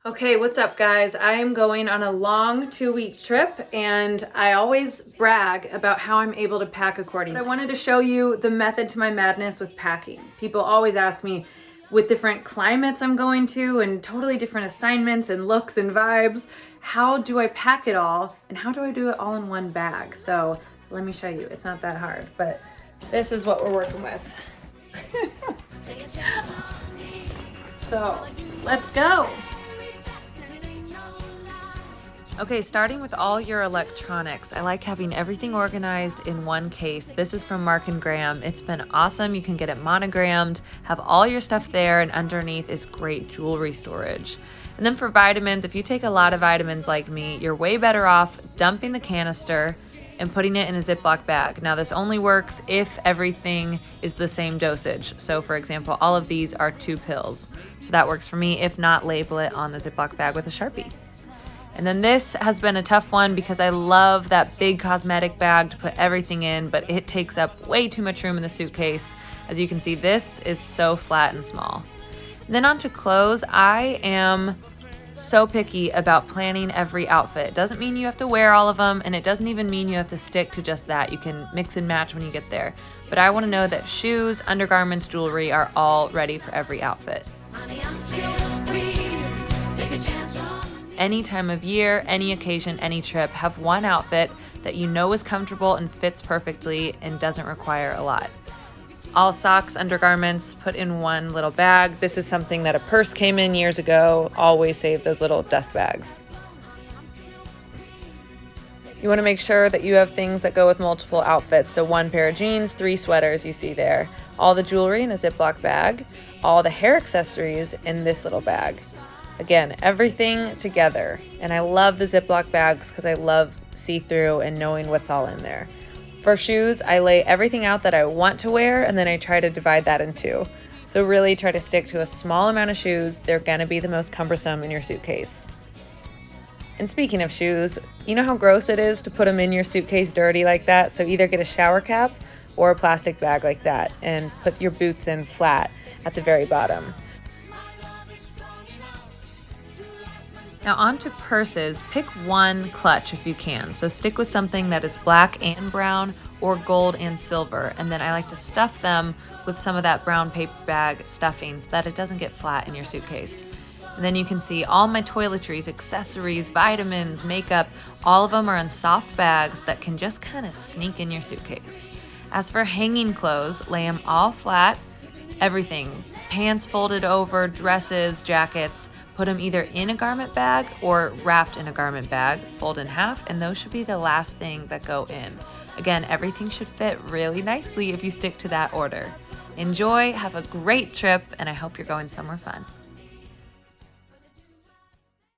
Okay, what's up guys? I am going on a long 2-week trip and I always brag about how I'm able to pack accordingly. I wanted to show you the method to my madness with packing. People always ask me with different climates I'm going to and totally different assignments and looks and vibes, how do I pack it all and how do I do it all in one bag? So let me show you. It's not that hard, but this is what we're working with. So let's go. Okay, starting with all your electronics, I like having everything organized in one case. This is from Mark & Graham. It's been awesome. You can get it monogrammed, have all your stuff there, and underneath is great jewelry storage. And then for vitamins, if you take a lot of vitamins like me, you're way better off dumping the canister and putting it in a Ziploc bag. Now this only works if everything is the same dosage. So for example, all of these are 2 pills. So that works for me. If not, label it on the Ziploc bag with a Sharpie. And then this has been a tough one because I love that big cosmetic bag to put everything in, but it takes up way too much room in the suitcase. As you can see, this is so flat and small. And then onto clothes, I am so picky about planning every outfit. It doesn't mean you have to wear all of them, and it doesn't even mean you have to stick to just that. You can mix and match when you get there. But I want to know that shoes, undergarments, jewelry are all ready for every outfit. Any time of year, any occasion, any trip, have one outfit that you know is comfortable and fits perfectly and doesn't require a lot. All socks, undergarments, put in one little bag. This is something that a purse came in years ago. Always save those little dust bags. You want to make sure that you have things that go with multiple outfits. So 1 pair of jeans, 3 sweaters you see there. All the jewelry in a Ziploc bag. All the hair accessories in this little bag. Again, everything together. And I love the Ziploc bags because I love see-through and knowing what's all in there. For shoes, I lay everything out that I want to wear and then I try to divide that in 2. So really try to stick to a small amount of shoes. They're gonna be the most cumbersome in your suitcase. And speaking of shoes, you know how gross it is to put them in your suitcase dirty like that? So either get a shower cap or a plastic bag like that and put your boots in flat at the very bottom. Now onto purses, pick one clutch if you can. So stick with something that is black and brown or gold and silver. And then I like to stuff them with some of that brown paper bag stuffing so that it doesn't get flat in your suitcase. And then you can see all my toiletries, accessories, vitamins, makeup, all of them are in soft bags that can just kind of sneak in your suitcase. As for hanging clothes, lay them all flat, everything, pants folded over, dresses, jackets, put them either in a garment bag or wrapped in a garment bag, fold in half, and those should be the last thing that go in. Again, everything should fit really nicely if you stick to that order. Enjoy, have a great trip, and I hope you're going somewhere fun.